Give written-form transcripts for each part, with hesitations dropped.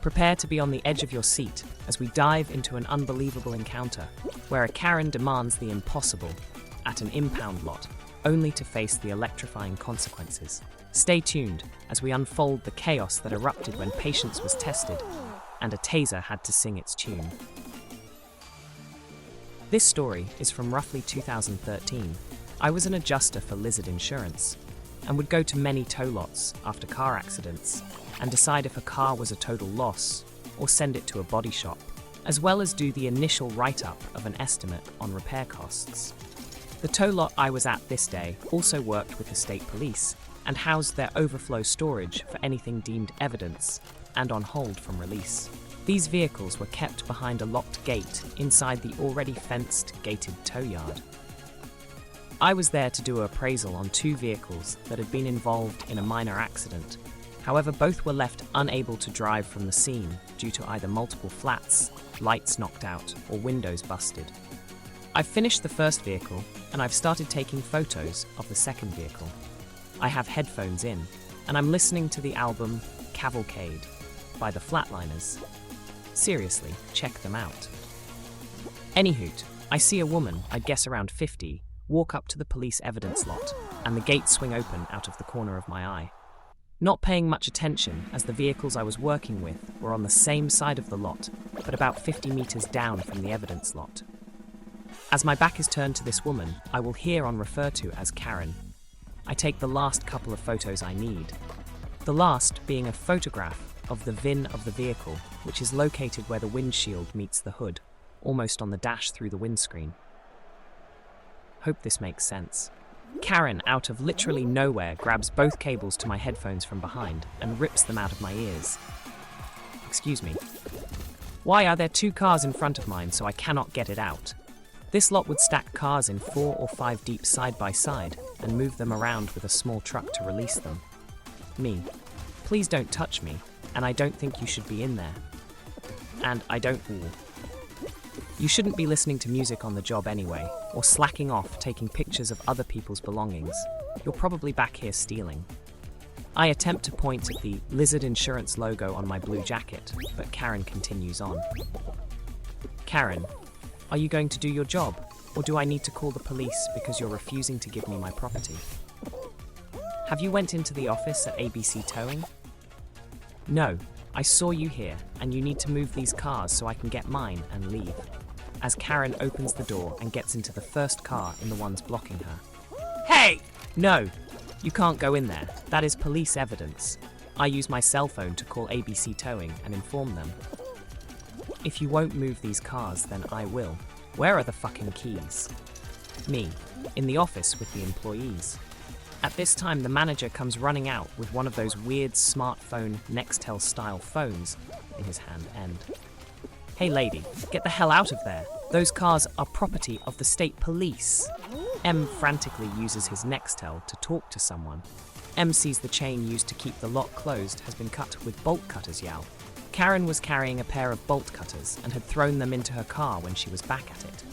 Prepare to be on the edge of your seat as we dive into an unbelievable encounter where a Karen demands the impossible at an impound lot, only to face the electrifying consequences. Stay tuned as we unfold the chaos that erupted when patience was tested and a taser had to sing its tune. This story is from roughly 2013. I was an adjuster for Lizard Insurance and would go to many tow lots after car accidents and decide if a car was a total loss or send it to a body shop, as well as do the initial write-up of an estimate on repair costs. The tow lot I was at this day also worked with the state police and housed their overflow storage for anything deemed evidence and on hold from release. These vehicles were kept behind a locked gate inside the already fenced, gated tow yard. I was there to do an appraisal on 2 vehicles that had been involved in a minor accident. However, both were left unable to drive from the scene due to either multiple flats, lights knocked out, or windows busted. I've finished the first vehicle, and I've started taking photos of the second vehicle. I have headphones in, and I'm listening to the album Cavalcade by the Flatliners. Seriously, check them out. Anyhoot, I see a woman, I'd guess around 50, walk up to the police evidence lot, and the gates swing open out of the corner of my eye. Not paying much attention as the vehicles I was working with were on the same side of the lot, but about 50 meters down from the evidence lot. As my back is turned to this woman, I will hereon refer to as Karen. I take the last couple of photos I need. The last being a photograph of the VIN of the vehicle, which is located where the windshield meets the hood, almost on the dash through the windscreen. Hope this makes sense. Karen, out of literally nowhere, grabs both cables to my headphones from behind and rips them out of my ears. Excuse me. Why are there 2 cars in front of mine so I cannot get it out? This lot would stack cars in 4 or 5 deep side by side and move them around with a small truck to release them. Me. Please don't touch me, and I don't think you should be in there. And I don't ooh. You shouldn't be listening to music on the job anyway, or slacking off taking pictures of other people's belongings. You're probably back here stealing. I attempt to point at the Lizard Insurance logo on my blue jacket, but Karen continues on. Karen, are you going to do your job, or do I need to call the police because you're refusing to give me my property? Have you went into the office at ABC Towing? No, I saw you here, and you need to move these cars so I can get mine and leave. As Karen opens the door and gets into the first car in the ones blocking her. Hey! No, you can't go in there. That is police evidence. I use my cell phone to call ABC Towing and inform them. If you won't move these cars, then I will. Where are the fucking keys? Me, in the office with the employees. At this time, the manager comes running out with one of those weird smartphone Nextel-style phones in his hand end. Hey lady, get the hell out of there. Those cars are property of the state police. M frantically uses his Nextel to talk to someone. M sees the chain used to keep the lock closed has been cut with bolt cutters, Yao. Karen was carrying a pair of bolt cutters and had thrown them into her car when she was back at it.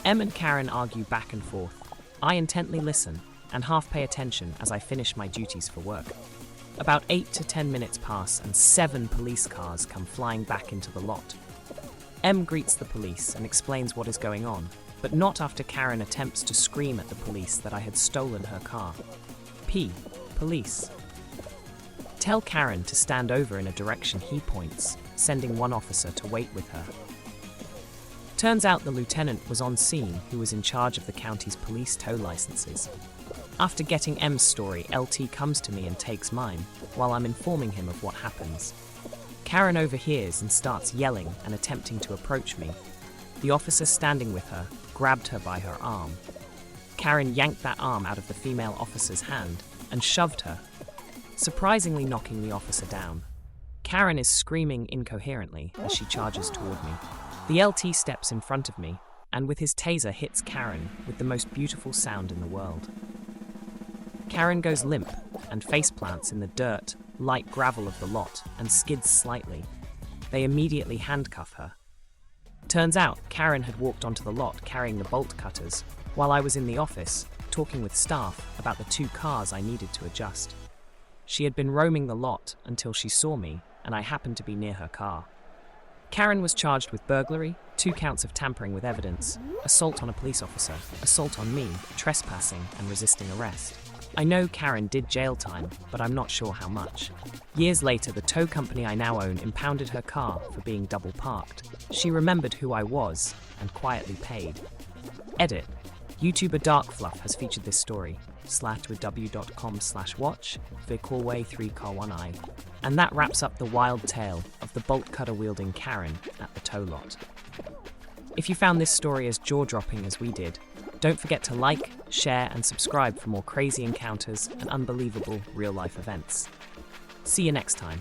M and Karen argue back and forth. I intently listen and half pay attention as I finish my duties for work. About 8 to 10 minutes pass and 7 police cars come flying back into the lot. M greets the police and explains what is going on, but not after Karen attempts to scream at the police that I had stolen her car. P. Police. Tell Karen to stand over in a direction he points, sending one officer to wait with her. Turns out the lieutenant was on scene who was in charge of the county's police tow licenses. After getting M's story, LT comes to me and takes mine, while I'm informing him of what happens. Karen overhears and starts yelling and attempting to approach me. The officer standing with her grabbed her by her arm. Karen yanked that arm out of the female officer's hand and shoved her, surprisingly knocking the officer down. Karen is screaming incoherently as she charges toward me. The LT steps in front of me and with his taser hits Karen with the most beautiful sound in the world. Karen goes limp and faceplants in the dirt, light gravel of the lot and skids slightly. They immediately handcuff her. Turns out Karen had walked onto the lot carrying the bolt cutters while I was in the office talking with staff about the 2 cars I needed to adjust. She had been roaming the lot until she saw me and I happened to be near her car. Karen was charged with burglary, 2 counts of tampering with evidence, assault on a police officer, assault on me, trespassing, and resisting arrest. I know Karen did jail time, but I'm not sure how much. Years later, the tow company I now own impounded her car for being double parked. She remembered who I was and quietly paid. Edit. YouTuber Darkfluff has featured this story, slatwithw.com/watch, Vicorway 3car1i. And that wraps up the wild tale of the bolt cutter wielding Karen at the tow lot. If you found this story as jaw-dropping as we did, don't forget to like, share, and subscribe for more crazy encounters and unbelievable real-life events. See you next time.